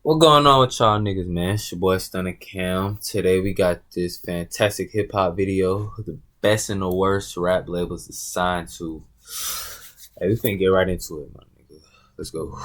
What going on with y'all niggas, man? It's your boy Stunna.kam. Today we got this fantastic hip hop video, the best and the worst rap labels to sign to. Hey, we finna get right into it, my nigga. Let's go.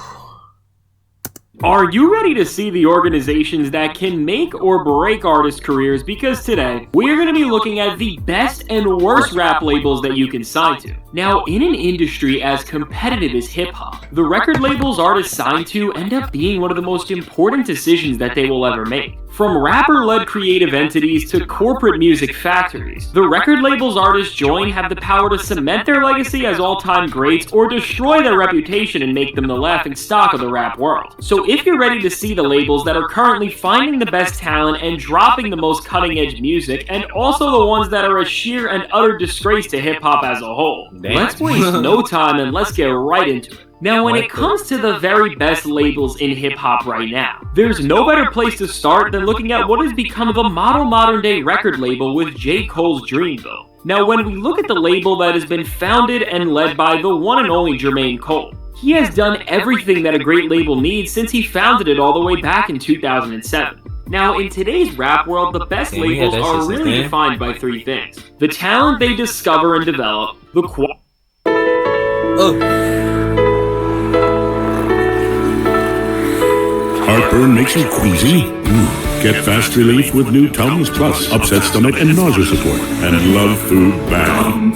Are you ready to see the organizations that can make or break artists' careers? Because today, we are going to be looking at the best and worst rap labels that you can sign to. Now, in an industry as competitive as hip-hop, the record labels artists sign to end up being one of the most important decisions that they will ever make. From rapper-led creative entities to corporate music factories, the record labels artists join have the power to cement their legacy as all-time greats or destroy their reputation and make them the laughingstock of the rap world. So if you're ready to see the labels that are currently finding the best talent and dropping the most cutting-edge music, and also the ones that are a sheer and utter disgrace to hip-hop as a whole, let's waste no time and let's get right into it. Now, when it comes to the very best labels in hip-hop right now, there's no better place to start than looking at what has become the model modern-day record label with J. Cole's Dreamville. Now, when we look at the label that has been founded and led by the one and only Jermaine Cole, he has done everything that a great label needs since he founded it all the way back in 2007. Now, in today's rap world, the best labels are really defined by three things: the talent they discover and develop, the quality. Heartburn makes you queasy? Get fast relief with new Tums Plus, upset stomach and nausea support, and love food bad.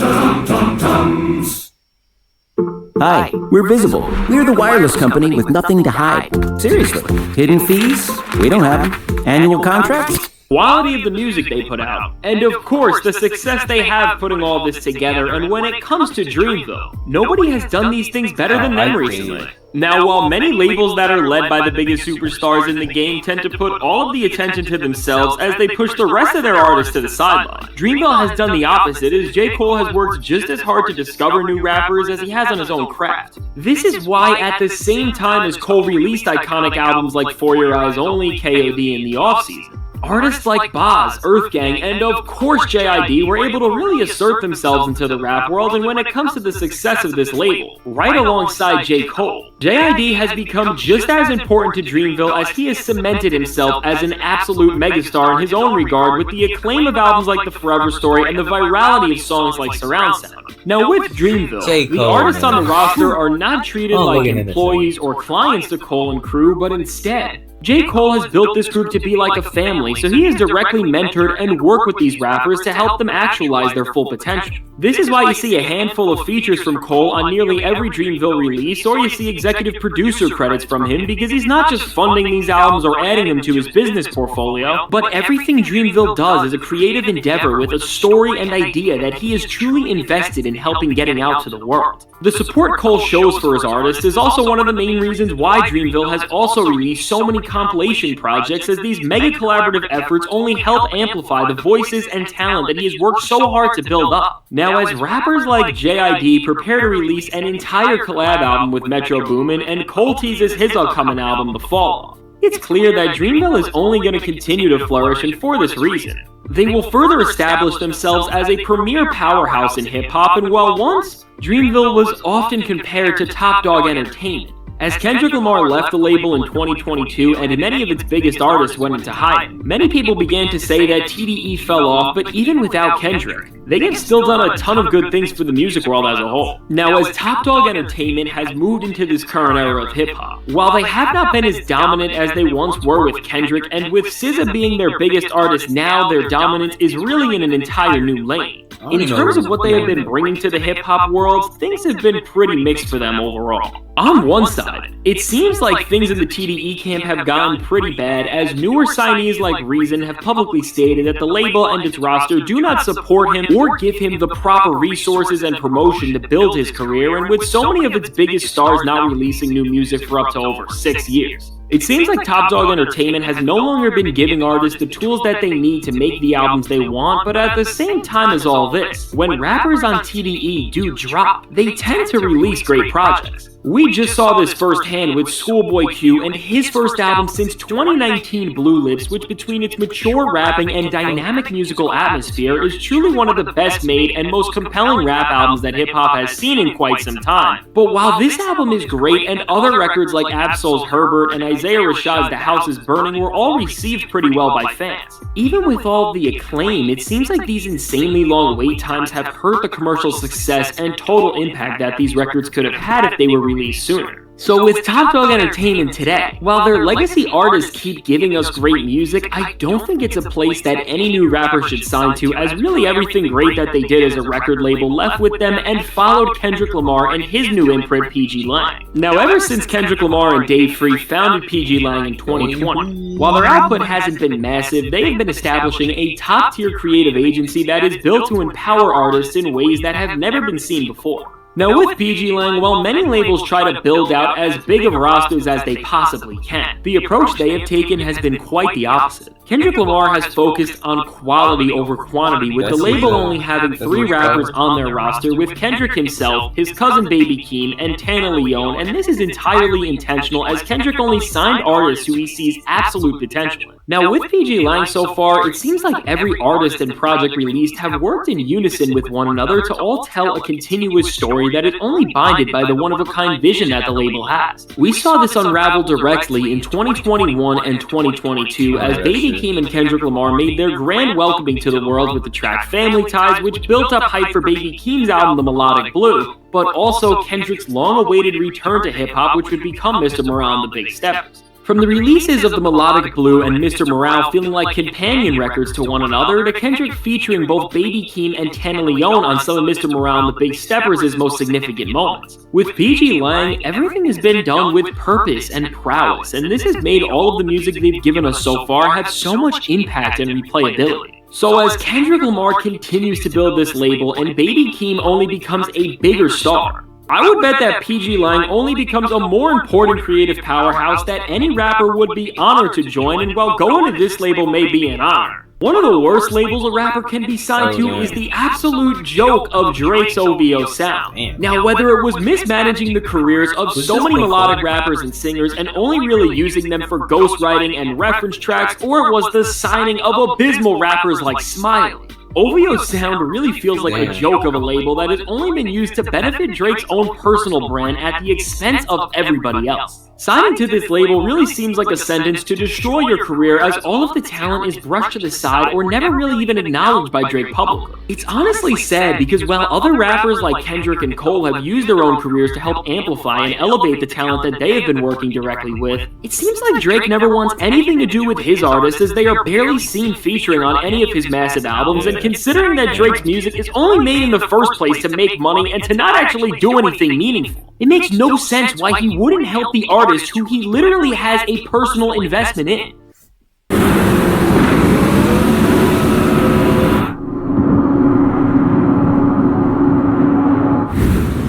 Hi, we're Visible. We're the wireless company with nothing to hide. Seriously. Hidden fees? We don't have them. Annual contracts? Quality of the music they put out, and of course the success they have putting all this together. And when it comes to Dreamville, nobody has done these things better than them recently. Now, while many labels that are led by the biggest superstars in the game tend to put all of the attention to themselves as they push the rest of their artists to the sideline, Dreamville has done the opposite, as J. Cole has worked just as hard to discover new rappers as he has on his own craft. This is why at the same time as Cole released iconic albums like For Your Eyes Only, KOD, and The Offseason, artists like Boz, Earth Gang, and of course JID were able to really assert themselves into the rap world. And when it comes to the success of this label, right alongside J. Cole, JID has become just as important to Dreamville as he has cemented himself as an absolute megastar in his own regard with the acclaim of albums like The Forever Story and the virality of songs like Surround Sound. Now with Dreamville, the artists on the roster are not treated like employees or clients to Cole and crew, but instead, J. Cole has built this group to be like a family, so he has directly mentored and worked with these rappers to help them actualize their full potential. This is why you see a handful of features from Cole on nearly every Dreamville release, or you see executive producer credits from him, because he's not just funding these albums or adding them to his business portfolio, but everything Dreamville does is a creative endeavor with a story and idea that he is truly invested in helping getting out to the world. The support Cole shows for his artists is also one of the main reasons why Dreamville has also released so many compilation projects, as these mega collaborative efforts only help amplify the voices and talent that he has worked so hard to build up. Now, as rappers like JID prepare to release an entire collab album with Metro Boomin, and Cole teases his upcoming album The Fall, it's clear that Dreamville is only going to continue to flourish, and for this reason, they will further establish themselves as a premier powerhouse in hip-hop. And while once Dreamville was often compared to Top Dog Entertainment, as Kendrick Lamar left the label in 2022 and many of its biggest artists went into hiding, many people began to say that TDE fell off, but even without Kendrick, they have still done a ton of good things for the music world as a whole. Now, as Top Dog Entertainment has moved into this current era of hip-hop, while they have not been as dominant as they once were with Kendrick, and with SZA being their biggest artist now, their dominance is really in an entire new lane. In terms of what they have been bringing to the hip-hop world, things have been pretty mixed for them overall. On one side, it seems like things in the TDE camp have gone pretty bad, as newer signees like Reason have publicly stated that the label and its roster do not support him or give him the proper resources and promotion to build his career, and with so many of its biggest stars not releasing new music for up to over 6 years, it seems like Top Dog Entertainment has no longer been giving artists the tools that they need to make the albums they want. But at the same time as all this, when rappers on TDE do drop, they tend to release great projects. We just saw this firsthand with Schoolboy Q and his first album since 2019, Blue Lips, which between its mature rapping and dynamic musical atmosphere is truly one of the best made and most compelling rap albums that hip-hop has seen in quite some time. But while this album is great and other records like Absol's Herbert and Isaiah Rashad's The House is Burning were all received pretty well by fans. Even with all the acclaim, it seems like these insanely long wait times have hurt the commercial success and total impact that these records could have had if they were released sooner. So with Top Dog Entertainment today, while their legacy artists keep giving us great music, I don't think it's a place that any new rapper should sign to, as really everything great that they did as a record label left with them and followed Kendrick Lamar and his new imprint PG Lang. Now ever since Kendrick Lamar and Dave Free founded PG Lang in 2020, while their output hasn't been massive, they have been establishing a top-tier creative agency that is built to empower artists in ways that have never been seen before. Now with PG Lang, while many labels try to build out as big of rosters as they possibly can, the approach they have taken has been quite the opposite. Kendrick Lamar has focused on quality over quantity, with the label only having 3 rappers on their roster, with Kendrick himself, his cousin Baby Keem, and Tana Leone, and this is entirely intentional as Kendrick only signed artists who he sees absolute potential in. Now with PG Lang so far, it seems like every artist and project released have worked in unison with one another to all tell a continuous story that is only binded by the one-of-a-kind vision that the label has. We saw this unravel directly in 2021 and 2022 as Baby Keem and Kendrick Lamar made their grand welcoming to the world with the track Family Ties, which built up hype for Baby Keem's album The Melodic Blue, but also Kendrick's long-awaited return to hip-hop, which would become Mr. Morale and the Big Steppers. From the releases of The Melodic Blue and Mr. Morale feeling like companion records to one another, to Kendrick featuring both Baby Keem and Tana Leone on some of Mr. Morale and the Big Steppers' most significant moments. With PG Lang, everything has been done with purpose and prowess, and this has made all of the music they've given us so far have so much impact and replayability. So as Kendrick Lamar continues to build this label and Baby Keem only becomes a bigger star, I would bet that PG Lang only becomes a more important creative powerhouse that any rapper would be honored to join, and while going to this label may be an honor, one of the worst labels a rapper can be signed to is the absolute joke of Drake's OVO sound. Now, whether it was mismanaging the careers of so many melodic rappers and singers and only really using them for ghostwriting and reference tracks, or it was the signing of abysmal rappers like Smiley, OVO sound really feels like a joke of a label that has only been used to benefit Drake's own personal brand at the expense of everybody else. Signing to this label really seems like a sentence to destroy your career, as all of the talent is brushed to the side or never really even acknowledged by Drake publicly. It's honestly sad because while other rappers like Kendrick and Cole have used their own careers to help amplify and elevate the talent that they have been working directly with, it seems like Drake never wants anything to do with his artists, as they are barely seen featuring on any of his massive albums, and considering that Drake's music is only made in the first place to make money and to not actually do anything meaningful, it makes no sense why he wouldn't help the artist who he literally has a personal investment in.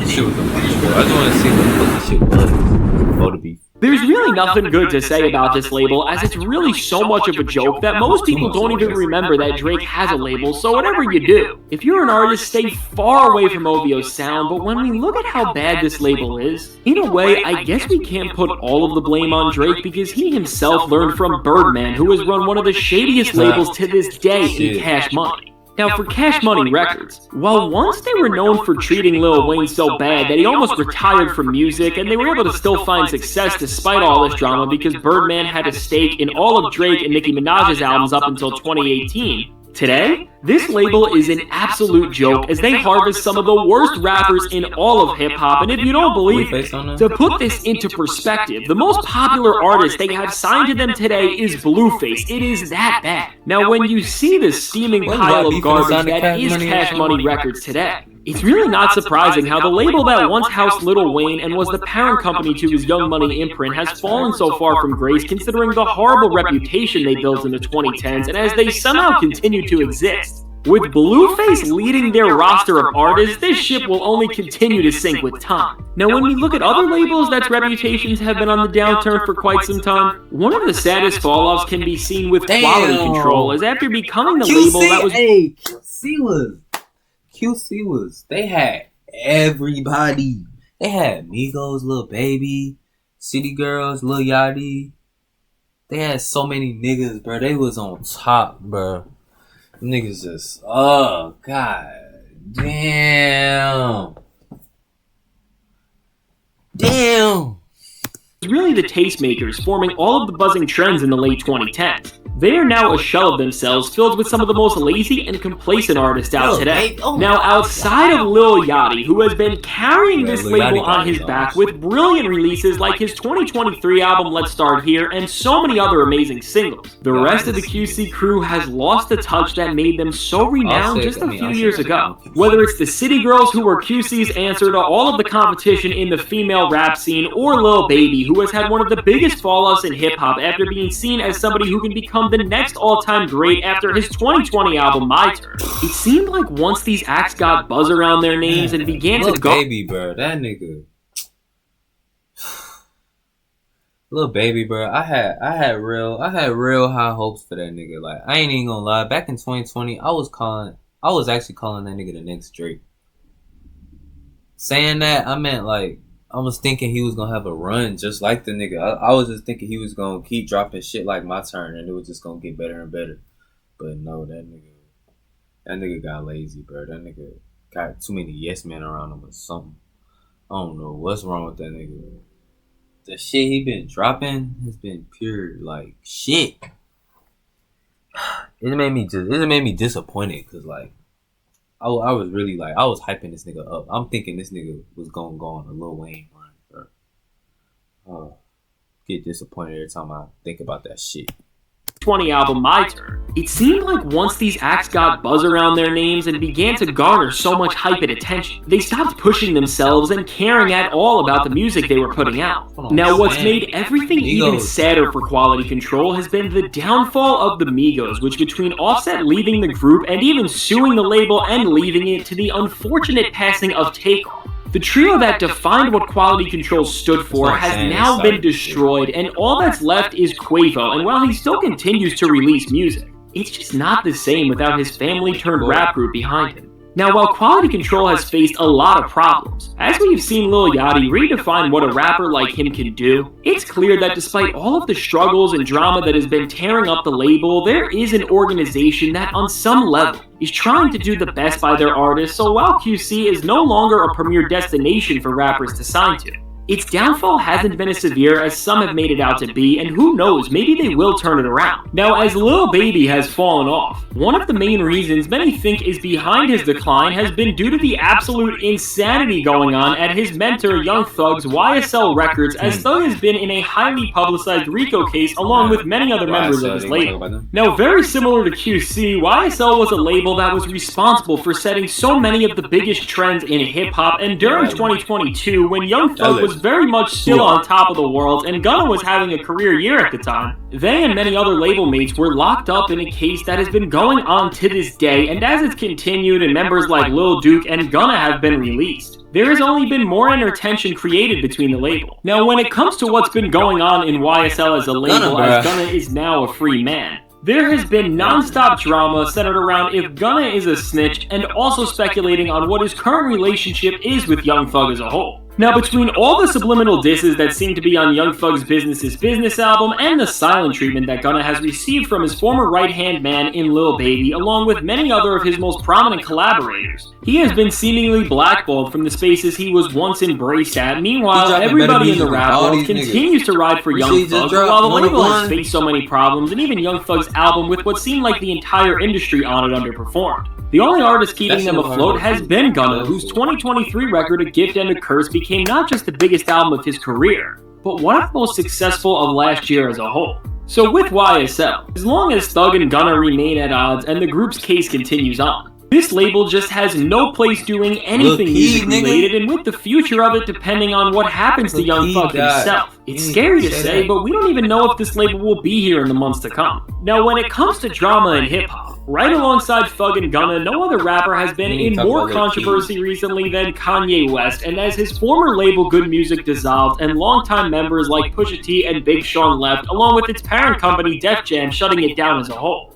Shit was a bunch of I just want to see what the fuck this shit was. To be. There's really nothing good to say about this label, as it's really so much of a joke that most people don't even remember that Drake has a label, so whatever you do, if you're an artist, stay far away from OVO's sound. But when we look at how bad this label is, in a way, I guess we can't put all of the blame on Drake, because he himself learned from Birdman, who has run one of the shadiest labels to this day in Cash Money. Now for Cash Money Records, while once they were known for treating Lil Wayne so bad that he almost retired from music, and they were able to still find success despite all this drama because Birdman had a stake in all of Drake and Nicki Minaj's albums up until 2018, today, this label is an absolute joke, as they harvest some of the worst rappers in all of hip-hop. And if you don't believe it, to put this into perspective, the most popular artist they have signed to them today is Blueface. It is that bad. Now, when you see the steaming pile of garbage that is Cash Money Records today, it's really not surprising how the label that once housed Lil Wayne and was the parent company to his Young Money imprint has fallen so far from grace, considering the horrible reputation they built in the 2010s, and as they somehow continue to exist. With Blueface leading their roster of artists, this ship will only continue to sink with time. Now, when we look at other labels that's reputations have been on the downturn for quite some time, one of the saddest fall-offs can be seen with Quality Control, as after becoming the label that was... QC was, they had everybody. They had Migos, Lil Baby, City Girls, Lil Yachty. They had so many niggas, bro. They was on top, bro. Them niggas just, oh, god damn. Damn. Really the tastemakers forming all of the buzzing trends in the late 2010s. They are now a shell of themselves filled with some of the most lazy and complacent artists out today. Now outside of Lil Yachty, who has been carrying this label on his back with brilliant releases like his 2023 album Let's Start Here and so many other amazing singles, the rest of the QC crew has lost the touch that made them so renowned just a few years ago. Whether it's the City Girls, who were QC's answer to all of the competition in the female rap scene, or Lil Baby, who has had one of the biggest fallouts in hip-hop after being seen as somebody who can become the next all-time great after his 2020 album My Turn. It seemed like once these acts got buzz around their names and began to go... Lil Baby, bro, that nigga. Lil Baby, bro, I had real high hopes for that nigga. Like, I ain't even gonna lie, back in 2020, I was actually calling that nigga the next Drake. Saying that, I meant like, I was thinking he was gonna have a run just like the nigga. I was just thinking he was gonna keep dropping shit like My Turn and it was just gonna get better and better. But no, that nigga got lazy, bro. That nigga got too many yes men around him or something. I don't know what's wrong with that nigga. The shit he been dropping has been pure like shit. It made me disappointed because like I was really like, I was hyping this nigga up. I'm thinking this nigga was gonna go on a Lil Wayne run, bro. Get disappointed every time I think about that shit. 20 album My Turn. It seemed like once these acts got buzz around their names and began to garner so much hype and attention, they stopped pushing themselves and caring at all about the music they were putting out. Now what's made everything even sadder for Quality Control has been the downfall of the Migos, which between Offset leaving the group and even suing the label and leaving it to the unfortunate passing of Takeoff, the trio that defined what Quality Control stood for has now been destroyed, and all that's left is Quavo, and while he still continues to release music, it's just not the same without his family-turned-rap group behind him. Now, while Quality Control has faced a lot of problems, as we've seen Lil Yachty redefine what a rapper like him can do, it's clear that despite all of the struggles and drama that has been tearing up the label, there is an organization that, on some level, is trying to do the best by their artists, so while QC is no longer a premier destination for rappers to sign to, its downfall hasn't been as severe as some have made it out to be, and who knows, maybe they will turn it around. Now, as Lil Baby has fallen off, one of the main reasons many think is behind his decline has been due to the absolute insanity going on at his mentor Young Thug's YSL Records, as Thug has been in a highly publicized RICO case along with many other members of his label. Now, very similar to QC, YSL was a label that was responsible for setting so many of the biggest trends in hip-hop, and during 2022, when Young Thug was very much still on top of the world and Gunna was having a career year at the time, they and many other label mates were locked up in a case that has been going on to this day, and as it's continued and members like Lil Duke and Gunna have been released, there has only been more tension created between the label. Now, when it comes to what's been going on in YSL as a label, as Gunna is now a free man, there has been non-stop drama centered around if Gunna is a snitch and also speculating on what his current relationship is with Young Thug as a whole. Now, between all the subliminal disses that seem to be on Young Thug's Business is Business album and the silent treatment that Gunna has received from his former right-hand man in Lil Baby, along with many other of his most prominent collaborators, he has been seemingly blackballed from the spaces he was once embraced at. Meanwhile, everybody in the rap world continues to ride for Young Thug, while the label has faced so many problems, and even Young Thug's album with what seemed like the entire industry on it underperformed. The only artist keeping them afloat has been Gunna, whose 2023 record, A Gift and a Curse, became not just the biggest album of his career, but one of the most successful of last year as a whole. So with YSL, as long as Thug and Gunna remain at odds and the group's case continues on, this label just has no place doing anything music related, and with the future of it depending on what happens to Young Thug himself. It's scary to say, but we don't even know if this label will be here in the months to come. Now, when it comes to drama in hip-hop, right alongside Thug and Gunna, no other rapper has been in more controversy recently than Kanye West, and as his former label Good Music dissolved and longtime members like Pusha T and Big Sean left, along with its parent company Def Jam shutting it down as a whole,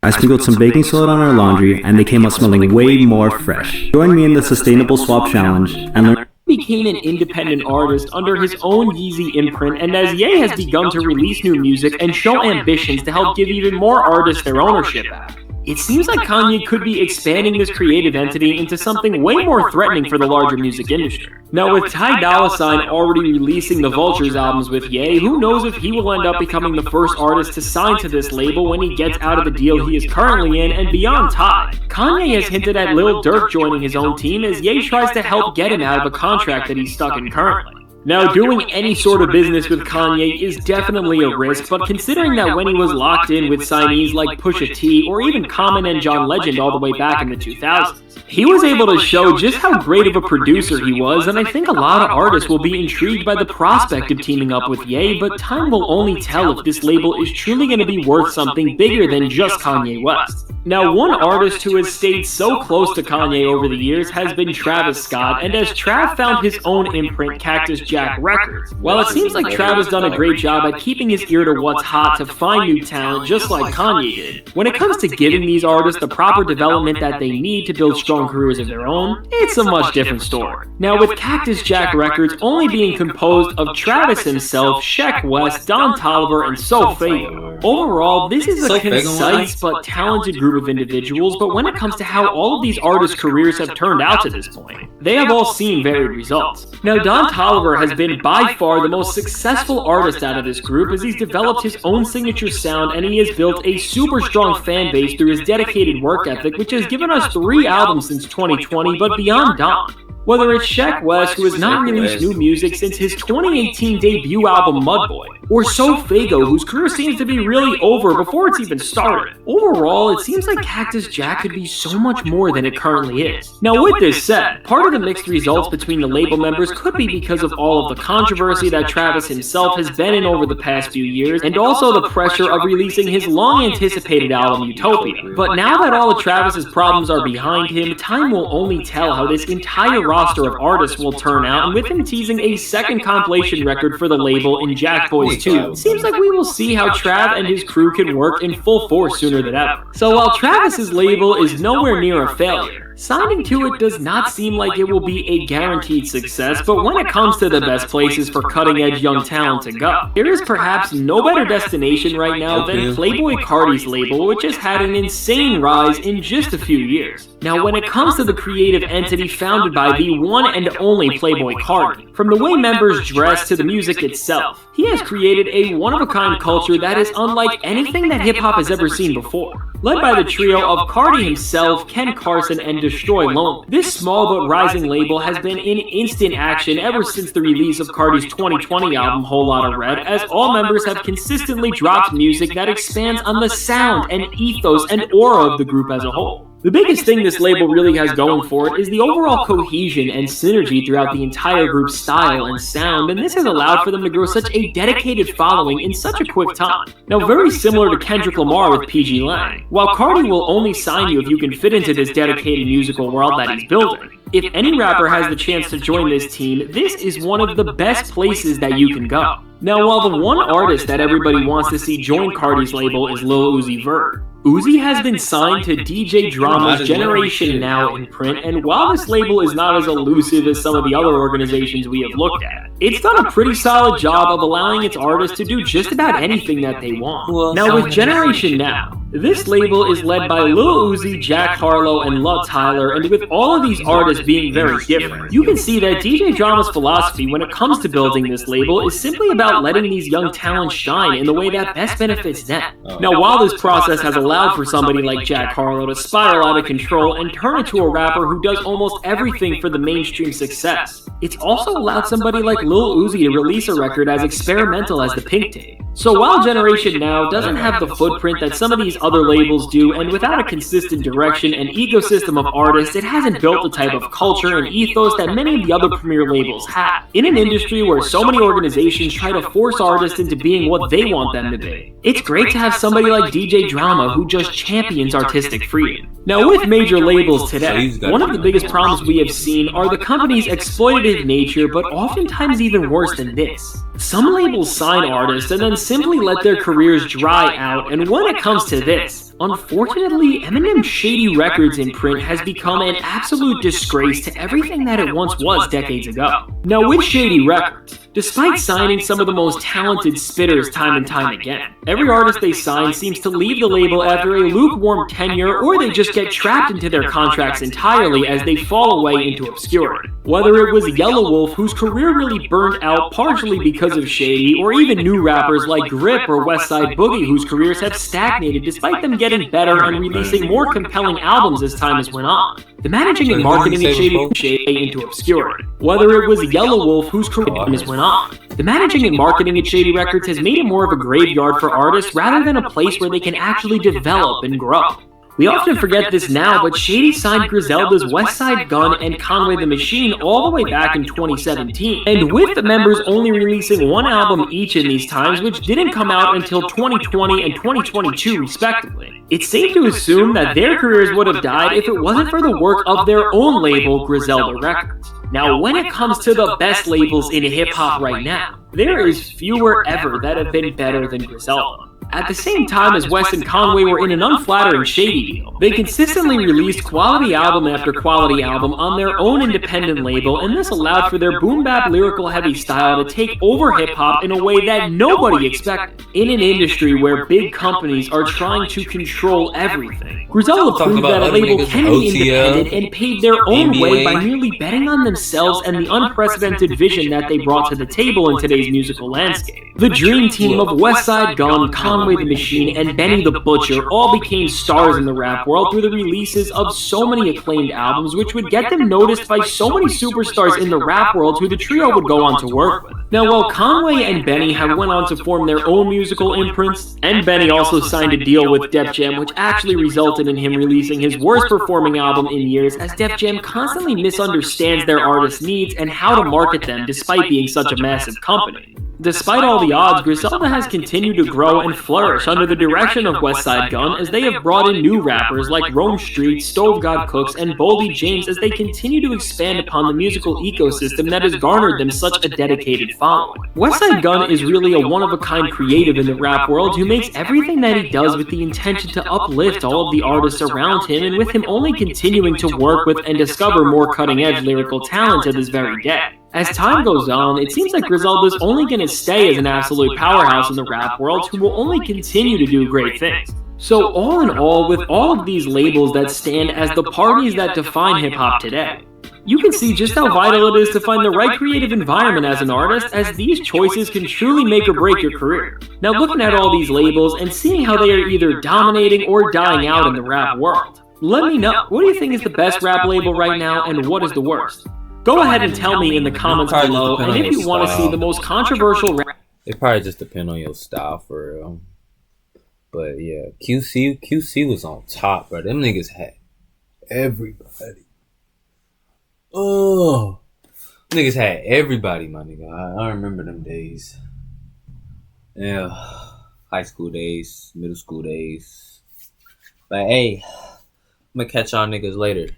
I sprinkled some baking soda on our laundry and they came out smelling way more fresh. Join me in the Sustainable Swap Challenge and learn became an independent artist under his own Yeezy imprint, and as Ye has begun to release new music and show ambitions to help give even more artists their ownership back, it seems like Kanye could be expanding this creative entity into something way more threatening for the larger music industry. Now, with Ty Dolla $ign already releasing the Vultures albums with Ye, who knows if he will end up becoming the first artist to sign to this label when he gets out of the deal he is currently in. And beyond Ty, Kanye has hinted at Lil Durk joining his own team as Ye tries to help get him out of a contract that he's stuck in currently. Now, doing any sort of business with Kanye is definitely a risk, but considering that when he was locked in with signees like Pusha T or even Common and John Legend all the way back in the 2000s, he was able to show just how great of a producer he was, and I think a lot of artists will be intrigued by the prospect of teaming up with Ye, but time will only tell if this label is truly going to be worth something bigger than just Kanye West. Now, one artist who has stayed so close to Kanye over the years has been Travis Scott, and as Trav found his own imprint, Cactus Jack Records. While it seems like Trav has done a great job at keeping his ear to what's hot to find new talent just like Kanye did, when it comes to giving these artists the proper development that they need to build strong careers of their own, it's a much different story. Now, with Cactus Jack Records only being composed of Travis himself, Sheck West, Don Toliver, and SoFago, overall, this is a concise but talented group of individuals, but when it comes to how all of these artists' careers have turned out to this point, they have all seen varied results. Now, Don Toliver has been by far the most successful artist out of this group as he's developed his own signature sound and he has built a super strong fan base through his dedicated work ethic, which has given us 3 albums since 2020, but beyond Don. Whether it's Sheck West, who has not released new music since his 2018 debut album Mudboy, or SoFago, whose career seems to be really over before it's even started. Overall, it seems like Cactus Jack could be so much more than it currently is. Now, with this said, part of the mixed results between the label members could be because of all of the controversy that Travis himself has been in over the past few years, and also the pressure of releasing his long-anticipated album Utopia. But now that all of Travis's problems are behind him, time will only tell how this entire roster of artists will turn out, and with him teasing a second compilation record for the label in Jack Boys 2, it seems like we will see how Trav and his crew can work in full force sooner than ever. So while Travis's label is nowhere near a failure, signing to it does not seem like it will be a guaranteed success, but when it comes to the best places for cutting-edge young talent to go, there is perhaps no better destination right now than Playboi Carti's label, which has had an insane rise in just a few years. Now, when it comes to the creative entity founded by the one and only Playboi Carti, from the way members dress to the music itself, he has created a one-of-a-kind culture that is unlike anything that hip-hop has ever seen before. Led by the trio of Carti himself, Ken Carson, and Destroy Lonely, this small but rising label has been in instant action ever since the release of Carti's 2020 album Whole Lotta Red, as all members have consistently dropped music that expands on the sound and ethos and aura of the group as a whole. The biggest thing this label really has going for it is the overall cohesion and synergy throughout the entire group's style and sound, and this has allowed for them to grow such a dedicated following in such a quick time. Now, very similar to Kendrick Lamar with PG Lang, while Carti will only sign you if you can fit into this dedicated musical world that he's building, if any rapper has the chance to join this team, this is one of the best places that you can go. Now, while the one artist that everybody wants to see join Carti's label is Lil Uzi Vert, Uzi has been signed to DJ Drama's Generation Now imprint, and while this label is not as elusive as some of the other organizations we have looked at, it's done a pretty solid job of allowing its artists to do just about anything that they want. Now, with Generation Now, this label is led by Lil Uzi, Jack Harlow, and Love Tyler, and with all of these artists being very different, you can see that DJ Drama's philosophy when it comes to building this label is simply about letting these young talents shine in the way that best benefits them. Now, while this process has allowed for somebody like Jack Harlow to spiral out of control and turn into a rapper who does almost everything for the mainstream success, it's also allowed somebody like Lil Uzi to release a record as experimental as the Pink Tape. So while Generation Now doesn't have the footprint that some of these other labels do, and without a consistent direction and ecosystem of artists, it hasn't built the type of culture and ethos that many of the other premier labels have. In an industry where so many organizations try to force artists into being what they want them to be, it's great to have somebody like DJ Drama who just champions artistic freedom. Now, with major labels today, one of the biggest problems we have seen are the company's exploitative nature, but oftentimes even worse than this. Some labels sign artists and then simply let their careers dry out, and when it comes to this, Unfortunately, Eminem's Shady Records imprint has become an absolute disgrace to everything that it once was decades ago. Now with Shady Records, despite signing some of the most talented spitters time and time again, every artist they sign seems to leave the label after a lukewarm tenure, or they just get trapped into their contracts entirely as they fall away into obscurity. Whether it was Yellow Wolf, whose career really burned out partially because of Shady, or even new rappers like Grip or Westside Boogie, whose careers have stagnated despite them getting better and releasing more compelling albums as time has went on. The managing and marketing of Shady into obscurity. Whether it was Yellow Wolf, whose career has went on. The managing and marketing at Shady Records has made it more of a graveyard for artists rather than a place where they can actually develop and grow. We often forget this now, but Shady signed Griselda's Westside Gun and Conway the Machine all the way back in 2017, and with the members only releasing one album each in these times, which didn't come out until 2020 and 2022 respectively. It's safe to assume that their careers would have died if it wasn't for the work of their own label, Griselda Records. Now, when it comes to the best labels in hip-hop right now, there is fewer ever that have been better than Griselda. At the same time as West and Conway were in an unflattering Shady deal, they consistently released quality album after quality album on their own independent label, and this allowed for their boom-bap lyrical heavy style to take over hip-hop in a way that nobody expected. In an industry where big companies are trying to control everything, Griselda proved that a label can be independent and paved their own way by merely betting on themselves and the unprecedented vision that they brought to the table in today's musical landscape. The dream team of Westside Gun, Conway the Machine, and Benny the Butcher all became stars in the rap world through the releases of so many acclaimed albums, which would get them noticed by so many superstars in the rap world who the trio would go on to work with. Now, while Conway and Benny have went on to form their own musical imprints, and Benny also signed a deal with Def Jam, which actually resulted in him releasing his worst performing album in years, as Def Jam constantly misunderstands their artists' needs and how to market them despite being such a massive company. Despite all the odds, Griselda has continued to grow and flourish under the direction of Westside Gun, as they have brought in new rappers like Rome Street, Stove God Cooks, and Boldy James as they continue to expand upon the musical ecosystem that has garnered them such a dedicated following. Westside Gun is really a one-of-a-kind creative in the rap world who makes everything that he does with the intention to uplift all of the artists around him, and with him only continuing to work with and discover more cutting-edge lyrical talent to this very day. As time goes on, it seems like Griselda's only going to stay as an absolute powerhouse in the rap world who will only continue to do great things. So all in all, with all of these labels that stand as the parties that define hip-hop today, you can see just how vital it is to find the right creative environment as an artist, as these choices can truly make or break your career. Now, looking at all these labels and seeing how they are either dominating or dying out in the rap world, let me know, what do you think is the best rap label right now, and what is the worst? Go ahead and tell me in the comments below, and if you want to see the most controversial rap... It probably just depends on your style, for real. But yeah, QC was on top, bro. Them niggas had everybody. Oh, niggas had everybody, my nigga. I remember them days. Yeah, high school days, middle school days. But hey, I'm gonna catch y'all niggas later.